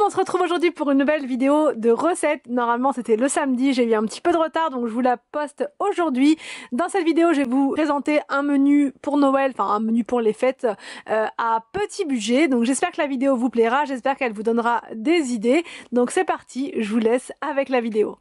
on se retrouve aujourd'hui pour une nouvelle vidéo de recette. Normalement c'était le samedi, j'ai eu un petit peu de retard donc je vous la poste aujourd'hui. Dans cette vidéo je vais vous présenter un menu pour Noël, enfin un menu pour les fêtes à petit budget. Donc j'espère que la vidéo vous plaira, j'espère qu'elle vous donnera des idées. Donc c'est parti, je vous laisse avec la vidéo.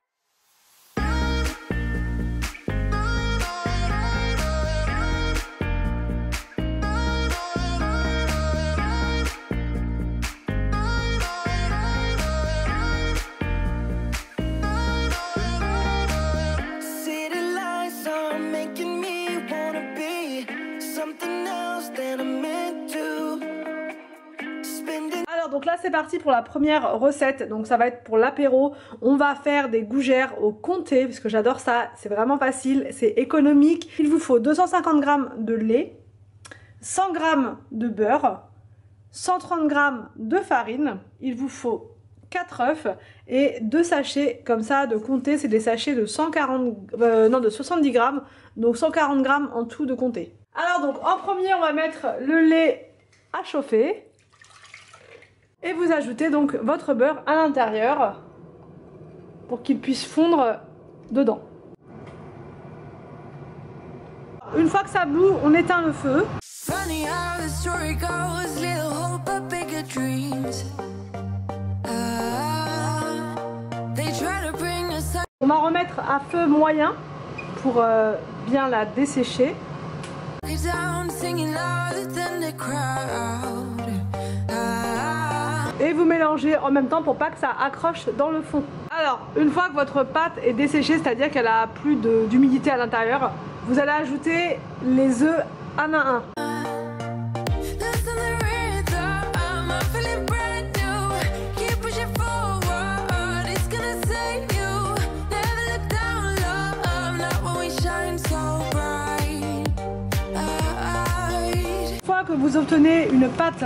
Donc là c'est parti pour la première recette, donc ça va être pour l'apéro. On va faire des gougères au comté parce que j'adore ça, c'est vraiment facile, c'est économique. Il vous faut 250 g de lait, 100 g de beurre, 130 g de farine, il vous faut 4 œufs et 2 sachets comme ça de comté, c'est des sachets de 70 g, donc 140 g en tout de comté. Alors donc en premier on va mettre le lait à chauffer. Et vous ajoutez donc votre beurre à l'intérieur pour qu'il puisse fondre dedans. Une fois que ça bout, on éteint le feu. On va remettre à feu moyen pour bien la dessécher. Et vous mélangez en même temps pour pas que ça accroche dans le fond. Alors, une fois que votre pâte est desséchée, c'est-à-dire qu'elle a plus d'humidité à l'intérieur, vous allez ajouter les œufs un à un. Une fois que vous obtenez une pâte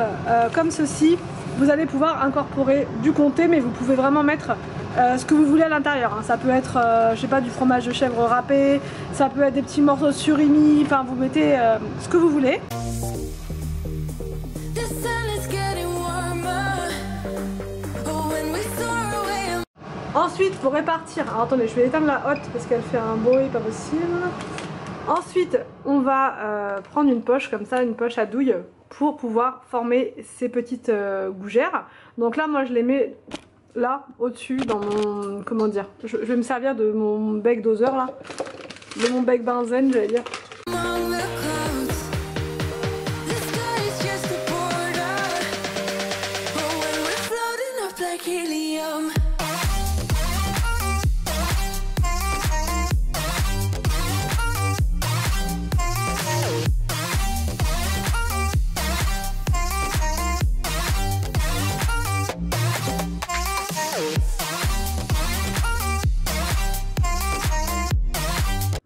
comme ceci, vous allez pouvoir incorporer du comté, mais vous pouvez vraiment mettre ce que vous voulez à l'intérieur. Ça peut être, je sais pas, du fromage de chèvre râpé, ça peut être des petits morceaux de surimi, enfin vous mettez ce que vous voulez. Ensuite, pour répartir, alors attendez, je vais éteindre la hotte parce qu'elle fait un bruit pas possible. Ensuite, on va prendre une poche comme ça, une poche à douille, pour pouvoir former ces petites gougères. Donc là moi je les mets là au-dessus dans mon, comment dire, je vais me servir de mon bec doseur là, de mon bec benzène j'allais dire.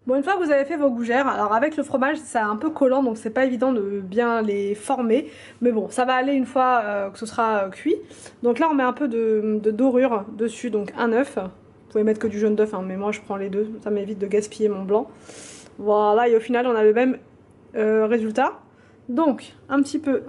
Bon, une fois que vous avez fait vos gougères, alors avec le fromage c'est un peu collant donc c'est pas évident de bien les former, mais bon ça va aller une fois que ce sera cuit. Donc là on met un peu de dorure dessus, donc un œuf, vous pouvez mettre que du jaune d'œuf hein, mais moi je prends les deux, ça m'évite de gaspiller mon blanc. Voilà, et au final on a le même résultat, donc un petit peu.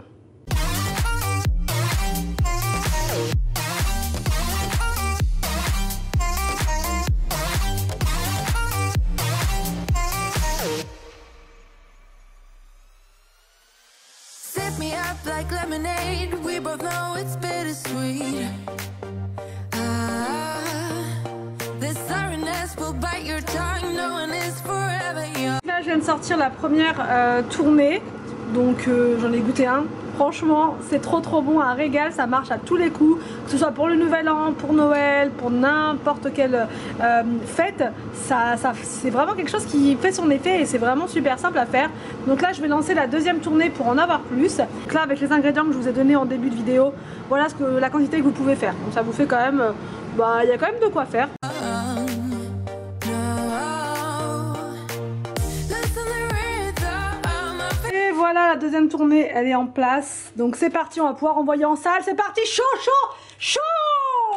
Like lemonade, we both know it's bittersweet. This sorrowness will bite your tongue, no one is forever young. Là, je viens de sortir la première tournée, donc j'en ai goûté un. Franchement, c'est trop bon, un régal, ça marche à tous les coups, que ce soit pour le nouvel an, pour Noël, pour n'importe quelle fête, c'est vraiment quelque chose qui fait son effet et c'est vraiment super simple à faire. Donc là, je vais lancer la deuxième tournée pour en avoir plus. Donc là, avec les ingrédients que je vous ai donnés en début de vidéo, voilà la quantité que vous pouvez faire. Donc ça vous fait quand même, il y a quand même de quoi faire. Voilà, la deuxième tournée elle est en place, donc c'est parti, on va pouvoir envoyer en salle, c'est parti, chaud.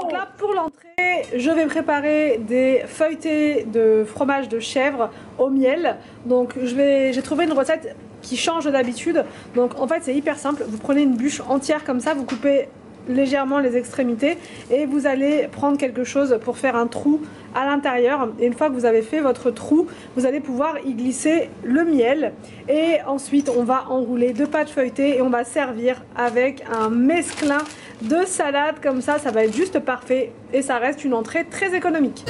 Donc là pour l'entrée je vais préparer des feuilletés de fromage de chèvre au miel. Donc j'ai trouvé une recette qui change d'habitude, donc en fait c'est hyper simple, vous prenez une bûche entière comme ça, vous coupez légèrement les extrémités et vous allez prendre quelque chose pour faire un trou à l'intérieur, et une fois que vous avez fait votre trou, vous allez pouvoir y glisser le miel et ensuite on va enrouler 2 pâtes feuilletées et on va servir avec un mesclin de salade. Comme ça, ça va être juste parfait et ça reste une entrée très économique.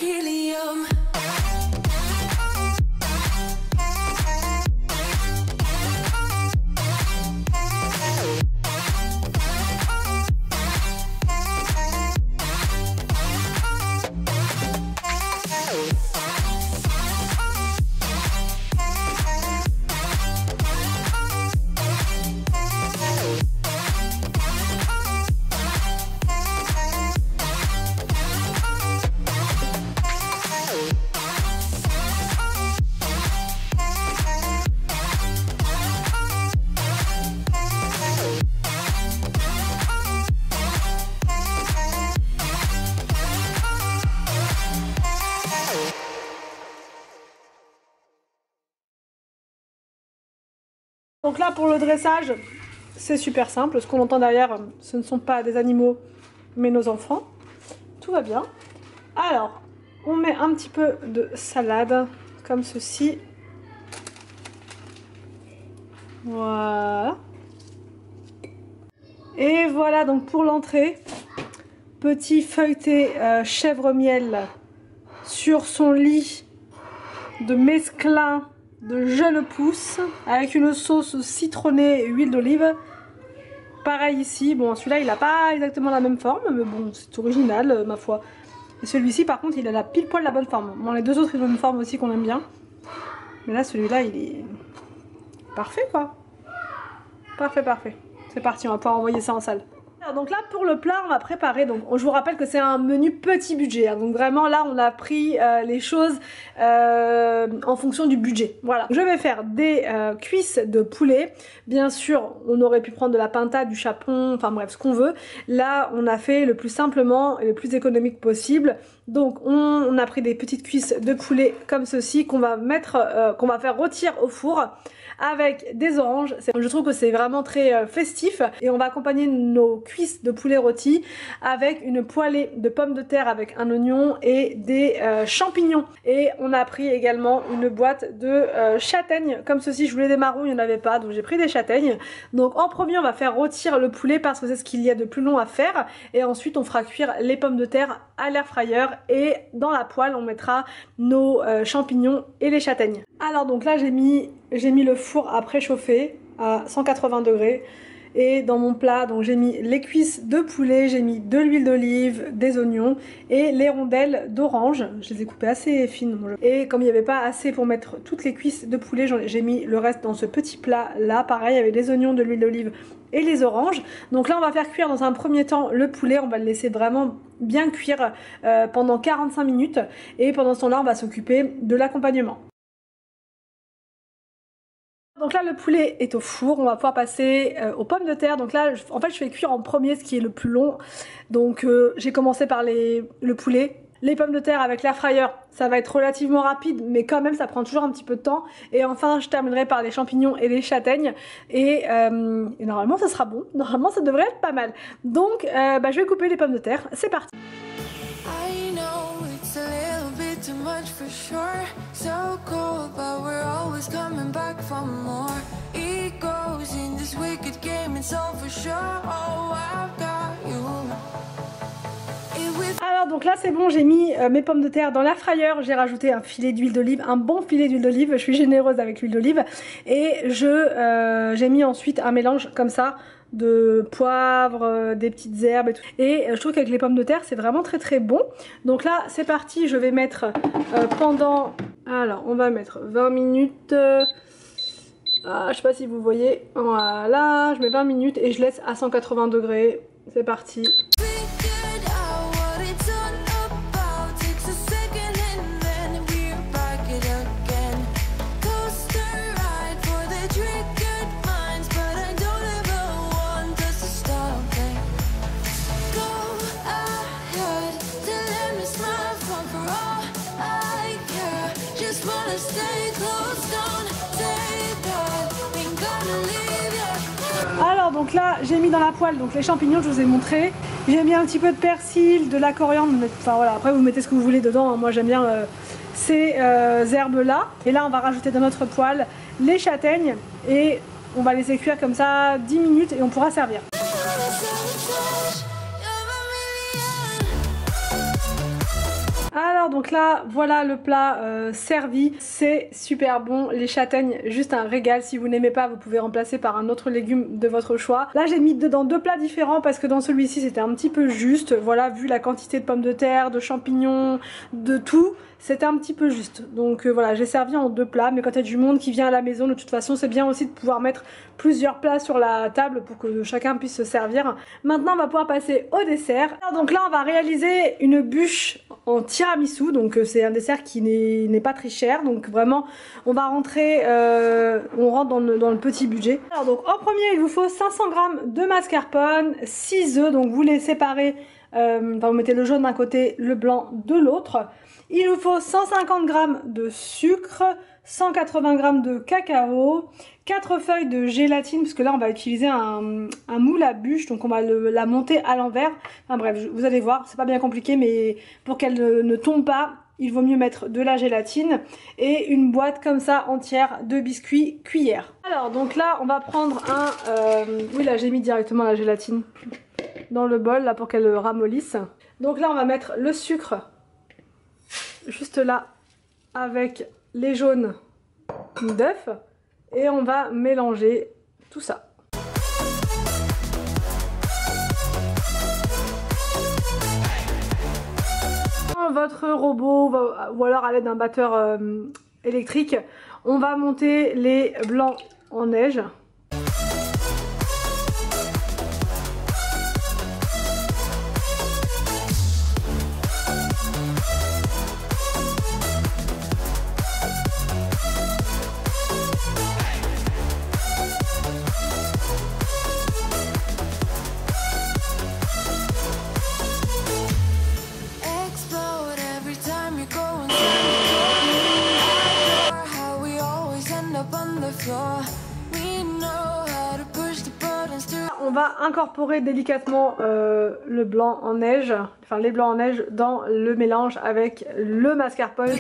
Helium. Donc là pour le dressage, c'est super simple. Ce qu'on entend derrière, ce ne sont pas des animaux, mais nos enfants. Tout va bien. Alors, on met un petit peu de salade, comme ceci. Voilà. Et voilà donc pour l'entrée. Petit feuilleté chèvre miel sur son lit de mesclin de jeunes pousses avec une sauce citronnée et huile d'olive. Pareil ici, bon celui-là il n'a pas exactement la même forme, mais bon c'est original ma foi. Et celui-ci par contre il a la pile poil la bonne forme. Bon les deux autres ils ont une forme aussi qu'on aime bien. Mais là celui-là il est parfait quoi. Parfait parfait. C'est parti, on va pouvoir envoyer ça en salle. Alors, donc là pour le plat on va préparer, donc je vous rappelle que c'est un menu petit budget, hein, donc vraiment là on a pris les choses en fonction du budget. Voilà, je vais faire des cuisses de poulet. Bien sûr on aurait pu prendre de la pinta, du chapon, enfin bref ce qu'on veut. Là on a fait le plus simplement et le plus économique possible. Donc on a pris des petites cuisses de poulet comme ceci qu'on va mettre, qu'on va faire rôtir au four avec des oranges. Je trouve que c'est vraiment très festif et on va accompagner nos cuisses de poulet rôti avec une poêlée de pommes de terre avec un oignon et des champignons. Et on a pris également une boîte de châtaignes comme ceci. Je voulais des marrons, il n'y en avait pas, donc j'ai pris des châtaignes. Donc en premier on va faire rôtir le poulet parce que c'est ce qu'il y a de plus long à faire, et ensuite on fera cuire les pommes de terre à l'air fryer et dans la poêle on mettra nos champignons et les châtaignes. Alors donc là j'ai mis le four à préchauffer à 180 degrés. Et dans mon plat, donc j'ai mis les cuisses de poulet, j'ai mis de l'huile d'olive, des oignons et les rondelles d'orange. Je les ai coupées assez fines. Et comme il n'y avait pas assez pour mettre toutes les cuisses de poulet, j'ai mis le reste dans ce petit plat là, pareil avec des oignons, de l'huile d'olive et les oranges. Donc là on va faire cuire dans un premier temps le poulet, on va le laisser vraiment bien cuire pendant 45 minutes. Et pendant ce temps-là on va s'occuper de l'accompagnement. Donc là le poulet est au four, on va pouvoir passer aux pommes de terre. Donc là en fait je fais cuire en premier ce qui est le plus long. Donc j'ai commencé par le poulet. Les pommes de terre avec l'air fryer, ça va être relativement rapide, mais quand même ça prend toujours un petit peu de temps. Et enfin je terminerai par les champignons et les châtaignes. Et normalement ça sera bon, normalement ça devrait être pas mal. Donc je vais couper les pommes de terre, c'est parti. Too much for sure, so cold, but we're always coming back for more. Egos in this wicked game, it's all for sure. Oh, I've got you. Alors donc là c'est bon, j'ai mis mes pommes de terre dans l'air fryer, j'ai rajouté un filet d'huile d'olive, un bon filet d'huile d'olive, je suis généreuse avec l'huile d'olive, et j'ai mis ensuite un mélange comme ça de poivre, des petites herbes et tout. Et je trouve qu'avec les pommes de terre c'est vraiment très très bon. Donc là c'est parti, je vais mettre pendant, alors on va mettre 20 minutes, je sais pas si vous voyez, voilà, je mets 20 minutes et je laisse à 180 degrés, c'est parti. gonna stay close, don't say that. Ain't gonna leave ya. Alors donc là j'ai mis dans la poêle donc les champignons, je vous ai montré. J'ai mis un petit peu de persil, de la coriandre, enfin voilà, après vous mettez ce que vous voulez dedans, hein. Moi j'aime bien ces herbes là. Et là on va rajouter dans notre poêle les châtaignes et on va les cuire comme ça 10 minutes et on pourra servir. Alors donc là voilà le plat servi, c'est super bon, les châtaignes juste un régal. Si vous n'aimez pas vous pouvez remplacer par un autre légume de votre choix. Là j'ai mis dedans deux plats différents parce que dans celui-ci c'était un petit peu juste, voilà, vu la quantité de pommes de terre, de champignons, de tout, c'était un petit peu juste. Donc voilà, j'ai servi en deux plats, mais quand il y a du monde qui vient à la maison de toute façon c'est bien aussi de pouvoir mettre plusieurs plats sur la table pour que chacun puisse se servir. Maintenant on va pouvoir passer au dessert. Alors, donc là on va réaliser une bûche en tiramisu, donc c'est un dessert qui n'est pas très cher, donc vraiment on va rentrer, on rentre dans le petit budget. Alors donc en premier il vous faut 500 g de mascarpone, 6 œufs, donc vous les séparez, vous mettez le jaune d'un côté, le blanc de l'autre. Il vous faut 150 g de sucre, 180 g de cacao, 4 feuilles de gélatine, parce que là on va utiliser un moule à bûche, donc on va la monter à l'envers. Enfin bref, vous allez voir, c'est pas bien compliqué, mais pour qu'elle ne tombe pas, il vaut mieux mettre de la gélatine et une boîte comme ça entière de biscuits cuillère. Alors donc là on va prendre oui là j'ai mis directement la gélatine dans le bol là pour qu'elle ramollisse. Donc là on va mettre le sucre juste là avec les jaunes d'œufs et on va mélanger tout ça. Votre robot ou alors à l'aide d'un batteur électrique, on va monter les blancs en neige. On va incorporer délicatement le blanc en neige, enfin les blancs en neige dans le mélange avec le mascarpone.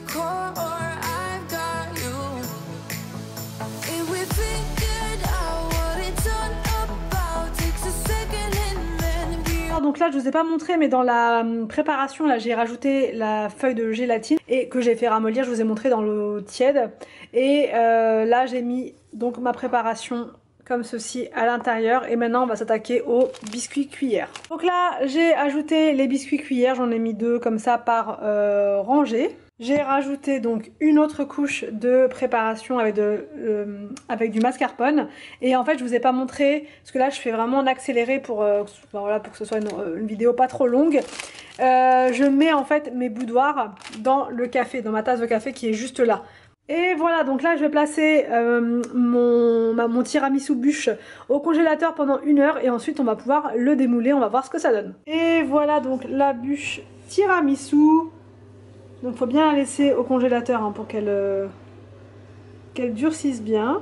Donc là je vous ai pas montré, mais dans la préparation là j'ai rajouté la feuille de gélatine et que j'ai fait ramollir, je vous ai montré dans l'eau tiède. Et là j'ai mis donc ma préparation comme ceci à l'intérieur et maintenant on va s'attaquer aux biscuits cuillères. Donc là j'ai ajouté les biscuits cuillères, j'en ai mis deux comme ça par rangée. J'ai rajouté donc une autre couche de préparation avec du mascarpone. Et en fait je vous ai pas montré, parce que là je fais vraiment en accéléré pour, voilà, pour que ce soit une vidéo pas trop longue. Je mets en fait mes boudoirs dans le café, dans ma tasse de café qui est juste là. Et voilà, donc là je vais placer mon tiramisu bûche au congélateur pendant 1 heure et ensuite on va pouvoir le démouler, on va voir ce que ça donne. Et voilà donc la bûche tiramisu. Donc il faut bien la laisser au congélateur hein, pour qu'elle durcisse bien.